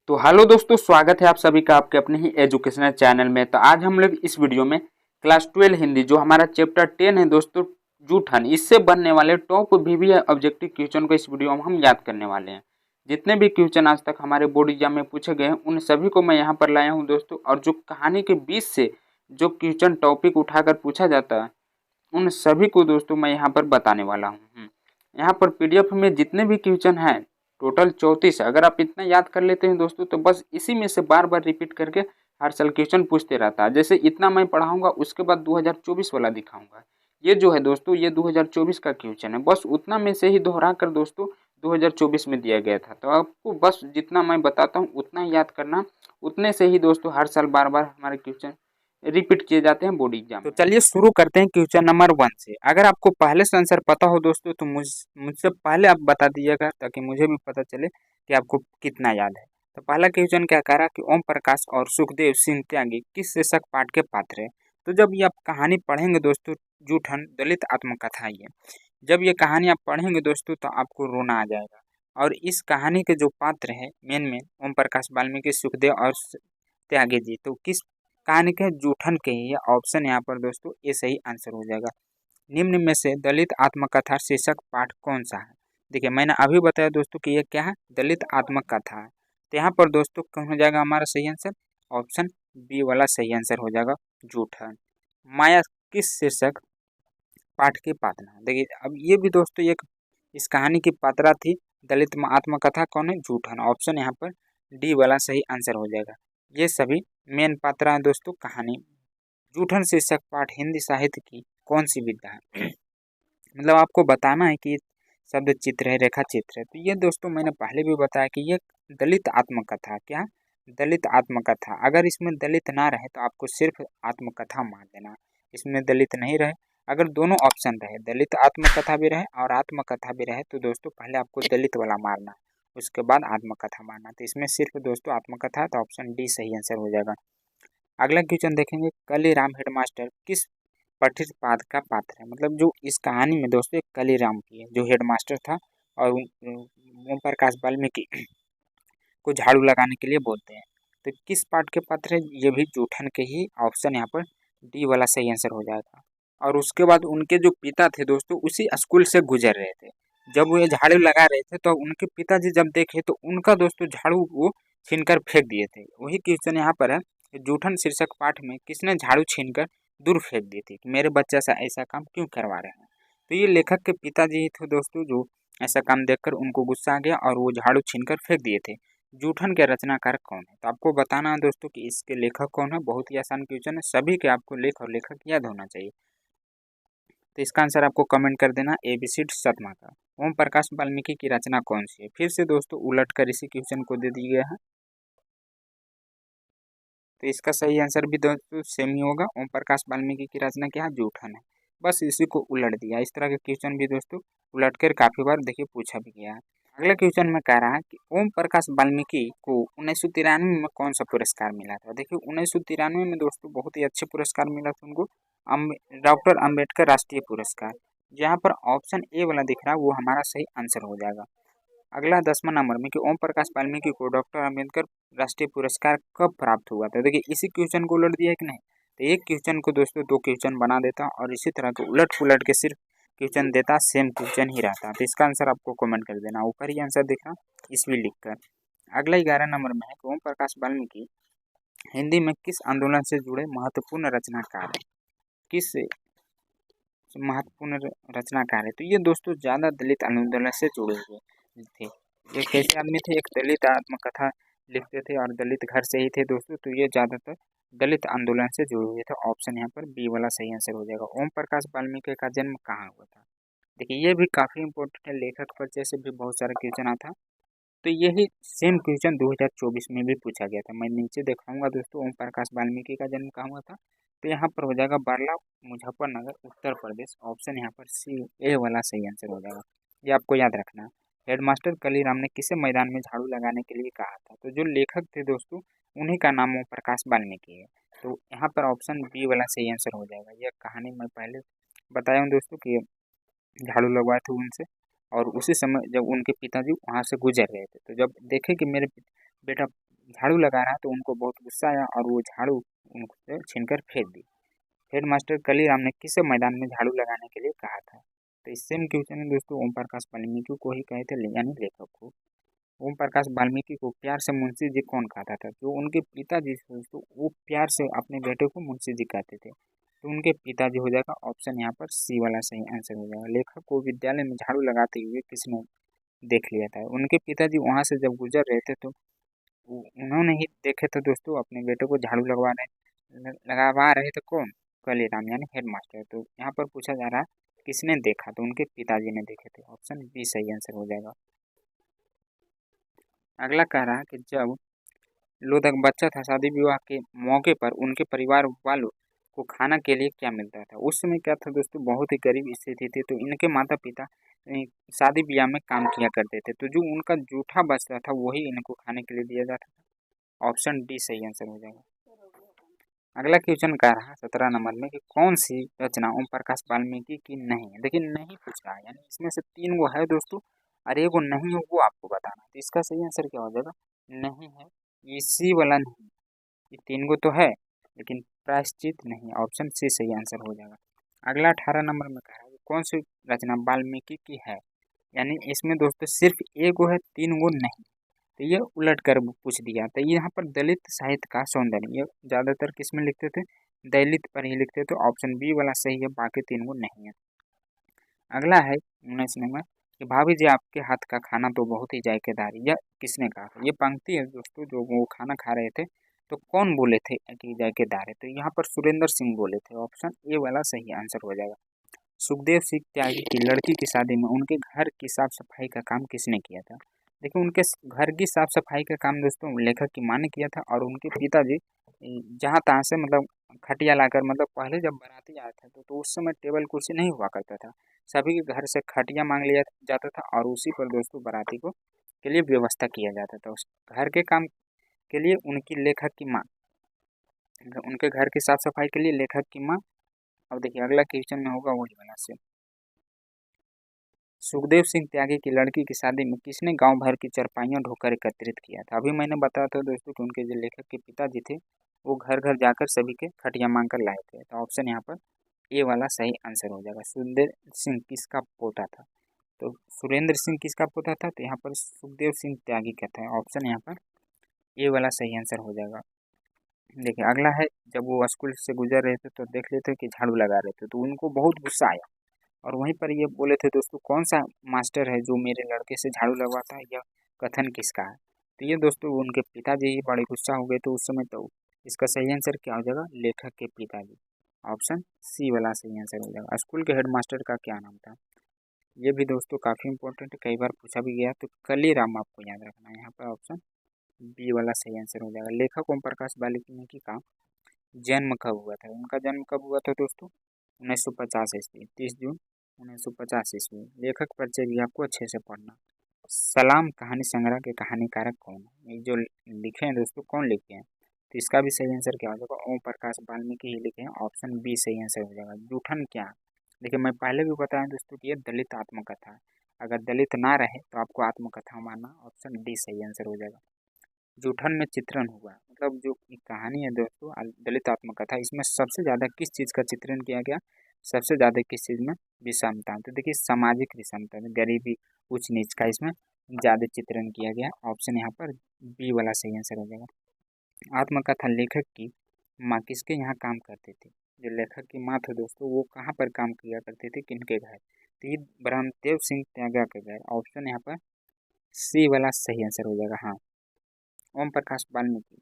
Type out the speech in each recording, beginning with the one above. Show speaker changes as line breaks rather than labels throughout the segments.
तो हेलो दोस्तों, स्वागत है आप सभी का आपके अपने ही एजुकेशनल चैनल में। तो आज हम लोग इस वीडियो में क्लास 12 हिंदी जो हमारा चैप्टर 10 है दोस्तों, जूठन, इससे बनने वाले टॉप वीवी ऑब्जेक्टिव क्वेश्चन को इस वीडियो में हम याद करने वाले हैं। जितने भी क्वेश्चन आज तक हमारे बोर्ड एग्जाम में पूछे गए हैं उन सभी को मैं यहाँ पर लाया हूँ दोस्तों। और जो कहानी के बीच से जो क्वेश्चन टॉपिक उठाकर पूछा जाता है उन सभी को दोस्तों मैं यहाँ पर बताने वाला हूँ। यहाँ पर पीडीएफ में जितने भी क्वेश्चन हैं टोटल 34 है। अगर आप इतना याद कर लेते हैं दोस्तों तो बस इसी में से बार बार रिपीट करके हर साल क्वेश्चन पूछते रहता है। जैसे इतना मैं पढ़ाऊंगा उसके बाद 2024 वाला दिखाऊंगा। ये जो है दोस्तों ये 2024 का क्वेश्चन है, बस उतना में से ही दोहरा कर दोस्तों 2024 में दिया गया था। तो आपको बस जितना मैं बताता हूँ उतना ही याद करना, उतने से ही दोस्तों हर साल बार बार हमारे क्वेश्चन रिपीट किए जाते हैं बोर्ड एग्जाम। तो चलिए शुरू करते हैं क्वेश्चन नंबर 1 से। अगर आपको पहले से आंसर पता हो दोस्तों तो मुझसे पहले आप बता दीजिएगा ताकि मुझे भी पता चले कि आपको कितना याद है। तो पहला क्वेश्चन क्या कह रहा है कि ओम प्रकाश और सुखदेव सिंह त्यागी किस शीर्षक पाठ के पात्र है। तो जब ये आप कहानी पढ़ेंगे दोस्तों, जूठन दलित आत्मकथा, ये जब ये कहानी आप पढ़ेंगे दोस्तों तो आपको रोना आ जाएगा। और इस कहानी के जो पात्र है मेन ओम प्रकाश वाल्मीकि, सुखदेव और त्यागी जी, तो किस कहानी के जूठन के ही ऑप्शन यहाँ पर दोस्तों ये सही आंसर हो जाएगा। निम्न में से दलित आत्मकथा शीर्षक पाठ कौन सा है। देखिए मैंने अभी बताया दोस्तों कि ये क्या है, दलित आत्मकथा है। तो यहाँ पर दोस्तों कौन हो जाएगा हमारा सही आंसर, ऑप्शन बी वाला सही आंसर हो जाएगा, जूठन। माया किस शीर्षक पाठ की पात्रा। देखिए अब ये भी दोस्तों एक इस कहानी की पात्रा थी। दलित आत्मकथा कौन है, जूठन। ऑप्शन यहाँ पर डी वाला सही आंसर हो जाएगा। ये सभी मेन पात्रा है दोस्तों कहानी। जूठन शीर्षक पाठ हिंदी साहित्य की कौन सी विधा है। मतलब आपको बताना है कि शब्द चित्र है, रेखा चित्र है। तो ये दोस्तों मैंने पहले भी बताया कि ये दलित आत्मकथा, क्या दलित आत्मकथा। अगर इसमें दलित ना रहे तो आपको सिर्फ आत्मकथा मान लेना, इसमें दलित नहीं रहे। अगर दोनों ऑप्शन रहे, दलित आत्मकथा भी रहे और आत्मकथा भी रहे, तो दोस्तों पहले आपको दलित वाला मारना, उसके बाद आत्मकथा मारना। तो इसमें सिर्फ दोस्तों आत्मकथा है, तो ऑप्शन डी सही आंसर हो जाएगा। अगला क्वेश्चन देखेंगे, कलीराम हेडमास्टर किस पठित पाठ का पात्र है। मतलब जो इस कहानी में दोस्तों कलीराम की है, जो हेडमास्टर था और ओम प्रकाश वाल्मीकि को झाड़ू लगाने के लिए बोलते हैं, तो किस पाठ के पात्र है, ये भी जूठन के ही। ऑप्शन यहाँ पर डी वाला सही आंसर हो जाएगा। और उसके बाद उनके जो पिता थे दोस्तों उसी स्कूल से गुजर रहे थे। जब वो झाड़ू लगा रहे थे तो उनके पिताजी जब देखे तो उनका दोस्तों झाड़ू वो छीनकर फेंक दिए थे। वही क्वेश्चन यहाँ पर है, जूठन शीर्षक पाठ में किसने झाड़ू छीनकर दूर फेंक दी थी, कि मेरे बच्चे से ऐसा काम क्यों करवा रहे हैं। तो ये लेखक के पिताजी ही थे दोस्तों, जो ऐसा काम देखकर उनको गुस्सा आ गया और वो झाड़ू छीनकर फेंक दिए थे। जूठन के रचनाकार कौन है, तो आपको बताना है दोस्तों कि इसके लेखक कौन है। बहुत ही आसान क्वेश्चन है, सभी के आपको लेख और लेखक याद होना चाहिए। तो इसका आंसर आपको कमेंट कर देना, एबीसी सतमा का। ओम प्रकाश वाल्मीकि की रचना कौन सी है। फिर से दोस्तों उलट कर इसी क्वेश्चन को दे दिया गया है, तो इसका सही आंसर भी दोस्तों सेम ही होगा। ओम प्रकाश वाल्मीकि की रचना क्या है, जूठन है। बस इसी को उलट दिया। इस तरह के क्वेश्चन भी दोस्तों उलट कर काफी बार देखिए पूछा भी गया है। अगला क्वेश्चन में कह रहा है कि ओम प्रकाश वाल्मीकि को 1993 में कौन सा पुरस्कार मिला था। देखिए 1993 में दोस्तों बहुत ही अच्छे पुरस्कार मिला था उनको, डॉक्टर अम्बेडकर राष्ट्रीय पुरस्कार। जहाँ पर ऑप्शन ए वाला दिख रहा है वो हमारा सही आंसर हो जाएगा। अगला 10वां नंबर में कि ओम प्रकाश वाल्मीकि को डॉक्टर अम्बेडकर राष्ट्रीय पुरस्कार कब प्राप्त हुआ था। देखिए इसी क्वेश्चन को उलट दिया है कि नहीं, तो एक क्वेश्चन को दोस्तों दो क्वेश्चन बना देता और इसी तरह के उलट पुलट के सिर्फ क्वेश्चन देता, सेम क्वेश्चन ही रहता। तो इसका आंसर आपको कमेंट कर देना, ऊपर ही आंसर दिख रहा इसमें लिख कर। अगला 11 नंबर में है कि ओम प्रकाश वाल्मीकि हिंदी में किस आंदोलन से जुड़े महत्वपूर्ण रचनाकार है, किस महत्वपूर्ण रचनाकार है। तो ये दोस्तों ज़्यादा दलित आंदोलन से जुड़े हुए थे। ये कैसे आदमी थे, एक दलित आत्मकथा लिखते थे और दलित घर से ही थे दोस्तों, तो ये ज़्यादातर दलित आंदोलन से जुड़े हुए थे। ऑप्शन यहाँ पर बी वाला सही आंसर हो जाएगा। ओम प्रकाश वाल्मीकि का जन्म कहाँ हुआ था। देखिए ये भी काफ़ी इंपॉर्टेंट है, लेखक परिचय से भी बहुत सारा क्वेश्चन आता। तो यही सेम क्वेश्चन 2024 में भी पूछा गया था। मैं नीचे दिखाऊंगा दोस्तों, ओम प्रकाश वाल्मीकि का जन्म कहाँ हुआ था। तो यहाँ पर हो जाएगा बारला, मुजफ्फरनगर, उत्तर प्रदेश। ऑप्शन यहाँ पर सी ए वाला सही आंसर हो जाएगा। ये आपको याद रखना है। हेडमास्टर कलीराम ने किसे मैदान में झाड़ू लगाने के लिए कहा था। तो जो लेखक थे दोस्तों उन्हीं का नाम ओम प्रकाश वाल्मीकि है। तो यहाँ पर ऑप्शन बी वाला सही आंसर हो जाएगा। यह कहानी मैं पहले बताया हूँ दोस्तों कि झाड़ू लगवाए थे उनसे, और उसी समय जब उनके पिताजी वहाँ से गुजर रहे थे तो जब देखे कि मेरे बेटा झाड़ू लगा रहा तो उनको बहुत गुस्सा आया और वो झाड़ू उनको छीनकर फेंक दी। हेडमास्टर कलीराम ने किस मैदान में झाड़ू लगाने के लिए कहा था? तो इससे हम क्वेश्चन है दोस्तों ओम प्रकाश वाल्मीकि को ही कहे थे, यानी लेखक को। ओम प्रकाश वाल्मीकि को प्यार से मुंशी जी कौन कहता था? जो उनके पिताजी थे दोस्तों, वो प्यार से अपने बेटे को मुंशी जी कहते थे, तो उनके पिताजी हो जाएगा। ऑप्शन यहाँ पर सी वाला सही आंसर हो जाएगा। लेखक को विद्यालय में झाड़ू लगाते हुए किसने देख लिया था? उनके पिताजी वहां से जब गुजर रहे थे तो उन्होंने ही देखे थे दोस्तों, अपने बेटे को झाड़ू लगवा रहे थे कौन? कलीराम यानी हेडमास्टर। तो यहाँ पर पूछा जा रहा है किसने देखा? तो उनके पिताजी ने देखे थे। ऑप्शन बी सही आंसर हो जाएगा। अगला कह रहा है कि जब लोधक बच्चा था, शादी विवाह के मौके पर उनके परिवार वालों को खाना के लिए क्या मिलता था? उस समय क्या था दोस्तों, बहुत ही गरीब स्थिति थी, तो इनके माता पिता शादी ब्याह में काम किया करते थे, तो जो उनका जूठा बचता था वही इनको खाने के लिए दिया जाता था। ऑप्शन डी सही आंसर हो जाएगा। अगला क्वेश्चन कह रहा है 17 नंबर में कि कौन सी रचना ओम प्रकाश वाल्मीकि की नहीं है? देखिए नहीं पूछ रहा है, यानी इसमें से 3 गो है दोस्तों और एक गो नहीं है, वो आपको बताना है। तो इसका सही आंसर क्या हो जाएगा? नहीं है, इसी वाला नहीं। ये 3 गो तो है लेकिन प्रायश्चित नहीं। ऑप्शन सी सही आंसर हो जाएगा। अगला 18 नंबर में कह रहा है कौन सी रचना वाल्मीकि की है? यानी इसमें दोस्तों सिर्फ एक गो है, 3 गो नहीं। तो ये उलट कर पूछ दिया। तो यहाँ पर दलित साहित्य का सौंदर्य, ये ज़्यादातर किस में लिखते थे? दलित पर ही लिखते थे। ऑप्शन बी वाला सही है, बाकी 3 गो नहीं है। अगला है 19 नंबर कि भाभी जी आपके हाथ का खाना तो बहुत ही जायकेदार है, यह किसने कहा था? ये पंक्ति है दोस्तों, जो वो खाना खा रहे थे तो कौन बोले थे कि जायकेदार है? तो यहाँ पर सुरेंद्र सिंह बोले थे। ऑप्शन ए वाला सही आंसर हो जाएगा। सुखदेव सिंह त्यागी की लड़की की शादी में उनके घर की साफ सफाई का काम किसने किया था? देखिए उनके घर की साफ सफाई का काम दोस्तों लेखक की माँ ने किया था, और उनके पिताजी जहाँ तहाँ से मतलब खटिया लाकर, मतलब पहले जब बाराती आया था तो उस समय टेबल कुर्सी नहीं हुआ करता था, सभी के घर से खटिया मांग लिया जाता था और उसी पर दोस्तों बाराती को के लिए व्यवस्था किया जाता था। उस घर के काम के लिए उनकी लेखक की माँ, उनके घर की साफ सफाई के लिए लेखक की माँ। अब देखिए अगला क्वेश्चन में होगा वही वाला से। सुखदेव सिंह त्यागी की लड़की की शादी में किसने गांव भर की चरपाइयां ढोकर एकत्रित किया था? अभी मैंने बताया था दोस्तों कि उनके जो लेखक के पिताजी थे वो घर घर जाकर सभी के खटिया मांग कर लाए थे। तो ऑप्शन यहाँ पर ए वाला सही आंसर हो जाएगा। सुखदेव सिंह किसका पोता था? तो सुरेंद्र सिंह किसका पोता था? तो यहाँ पर सुखदेव सिंह त्यागी का था। ऑप्शन यहाँ पर ए वाला सही आंसर हो जाएगा। देखिए अगला है, जब वो स्कूल से गुजर रहे थे तो देख लेते कि झाड़ू लगा रहे थे तो उनको बहुत गुस्सा आया, और वहीं पर ये बोले थे दोस्तों कौन सा मास्टर है जो मेरे लड़के से झाड़ू लगवाता है, यह कथन किसका है? तो ये दोस्तों उनके पिताजी ही बड़े गुस्सा हो गए थे उस समय। तो इसका सही आंसर क्या हो जाएगा? लेखक के पिताजी। ऑप्शन सी वाला सही आंसर हो जाएगा। स्कूल के हेडमास्टर का क्या नाम था? ये भी दोस्तों काफ़ी इंपॉर्टेंट है, कई बार पूछा भी गया, तो कलीराम आपको याद रखना है। यहाँ पर ऑप्शन बी वाला सही आंसर हो जाएगा। लेखक ओम प्रकाश वाल्मीकि का जन्म कब हुआ था? उनका जन्म कब हुआ था दोस्तों? 1950 ईस्वी, 30 जून 1950 ईस्वी। लेखक परिचय भी आपको अच्छे से पढ़ना। सलाम कहानी संग्रह के कहानीकारक कौन है? ये जो लिखे हैं दोस्तों, कौन लिखे हैं? तो इसका भी सही आंसर क्या हो जाएगा? ओम प्रकाश वाल्मीकि ही लिखे हैं। ऑप्शन बी सही आंसर हो जाएगा। जूठन क्या? देखिए मैं पहले भी बताया दोस्तों कि ये दलित आत्मकथा है, अगर दलित ना रहे तो आपको आत्मकथा मानना। ऑप्शन डी सही आंसर हो जाएगा। जूठन में चित्रण हुआ, मतलब जो कहानी है दोस्तों दलित आत्मकथा, इसमें सबसे ज़्यादा किस चीज़ का चित्रण किया गया? सबसे ज़्यादा किस चीज़ में? विषमता। तो देखिए सामाजिक विषमता, गरीबी, उच्च नीच का इसमें ज़्यादा चित्रण किया गया। ऑप्शन यहाँ पर बी वाला सही आंसर हो जाएगा। आत्मकथा लेखक की माँ किसके यहाँ काम करते थे? जो लेखक की माँ थे दोस्तों वो कहाँ पर काम किया करते थे, किनके घर? तो ये ब्रह्मदेव सिंह त्यागा के घर। ऑप्शन यहाँ पर सी वाला सही आंसर हो जाएगा। हाँ, ओम प्रकाश वाल्मीकि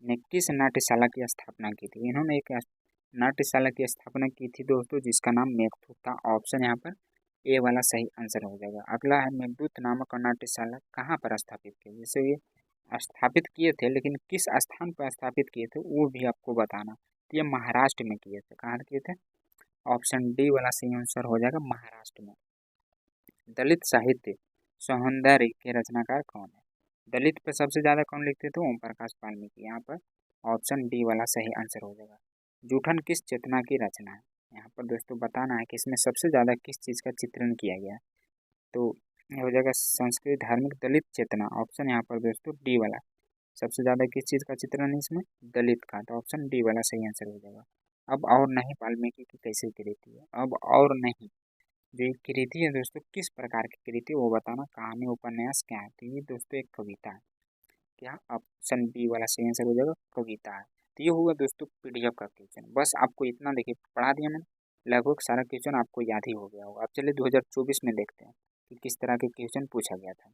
ने किस नाट्यशाला की स्थापना की थी? इन्होंने एक नाट्यशाला की स्थापना की थी दोस्तों जिसका नाम मेघदूत था। ऑप्शन यहाँ पर ए वाला सही आंसर हो जाएगा। अगला है मेघदूत नामक नाट्यशाला कहाँ पर स्थापित की? जैसे ये स्थापित किए थे लेकिन किस स्थान पर स्थापित किए थे वो भी आपको बताना। तो ये महाराष्ट्र में किए थे। कहाँ किए थे? ऑप्शन डी वाला सही आंसर हो जाएगा, महाराष्ट्र में। दलित साहित्य सौंदर्य के रचनाकार कौन है? दलित पे सबसे ज़्यादा कौन लिखते थे? ओम प्रकाश वाल्मीकि। यहाँ पर ऑप्शन डी वाला सही आंसर हो जाएगा। जूठन किस चेतना की रचना है? यहाँ पर दोस्तों बताना है कि इसमें सबसे ज़्यादा किस चीज़ का चित्रण किया गया है। तो ये हो जाएगा संस्कृत धार्मिक दलित चेतना। ऑप्शन यहाँ पर दोस्तों डी वाला सबसे ज़्यादा किस चीज़ का चित्रण है इसमें? दलित का। तो ऑप्शन डी वाला सही आंसर हो जाएगा। अब और नहीं वाल्मीकि की कैसी कृति है? अब और नहीं जो एक कृति है दोस्तों, किस प्रकार की कृति वो बताना, कहानी उपन्यास क्या है? तो ये दोस्तों एक कविता है। क्या? ऑप्शन बी वाला सही आंसर हो जाएगा, कविता है। तो ये हुआ दोस्तों पीडीएफ का क्वेश्चन। बस आपको इतना देखिए पढ़ा दिया मैंने, लगभग सारा क्वेश्चन आपको याद ही हो गया होगा। अब चलिए 2024 में देखते हैं कि किस तरह के क्वेश्चन पूछा गया था।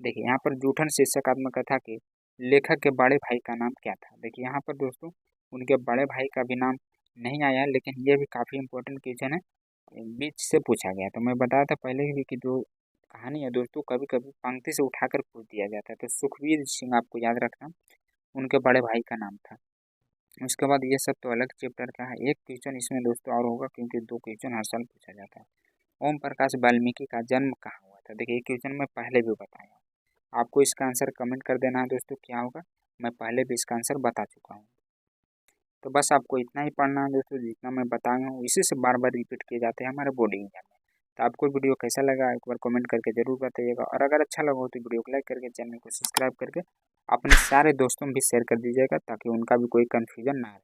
देखिए यहाँ पर जूठन शीर्षक आत्मकथा के लेखक के बड़े भाई का नाम क्या था? देखिए यहाँ पर दोस्तों उनके बड़े भाई का भी नाम नहीं आया है, लेकिन ये भी काफ़ी इंपॉर्टेंट क्वेश्चन है, बीच से पूछा गया। तो मैं बताया था पहले भी कि जो कहानी है दोस्तों कभी कभी पंक्ति से उठाकर पूछ दिया जाता है। तो सुखवीर सिंह आपको याद रखना, उनके बड़े भाई का नाम था। उसके बाद ये सब तो अलग चैप्टर का है। एक क्वेश्चन इसमें दोस्तों और होगा, क्योंकि 2 क्वेश्चन हर साल पूछा जाता है। ओम प्रकाश वाल्मीकि का जन्म कहाँ हुआ था? देखिए ये क्वेश्चन मैं पहले भी बताया, आपको इसका आंसर कमेंट कर देना है दोस्तों क्या होगा, मैं पहले भी इसका आंसर बता चुका हूँ। तो बस आपको इतना ही पढ़ना है दोस्तों, जितना मैं बताया हूँ इसी से बार बार रिपीट किए जाते हैं हमारे बोर्ड एग्जाम में। तो आपको वीडियो कैसा लगा एक बार कमेंट करके जरूर बताइएगा, और अगर अच्छा लगा हो तो वीडियो को लाइक करके चैनल को सब्सक्राइब करके अपने सारे दोस्तों में भी शेयर कर दीजिएगा, ताकि उनका भी कोई कन्फ्यूजन ना रहे।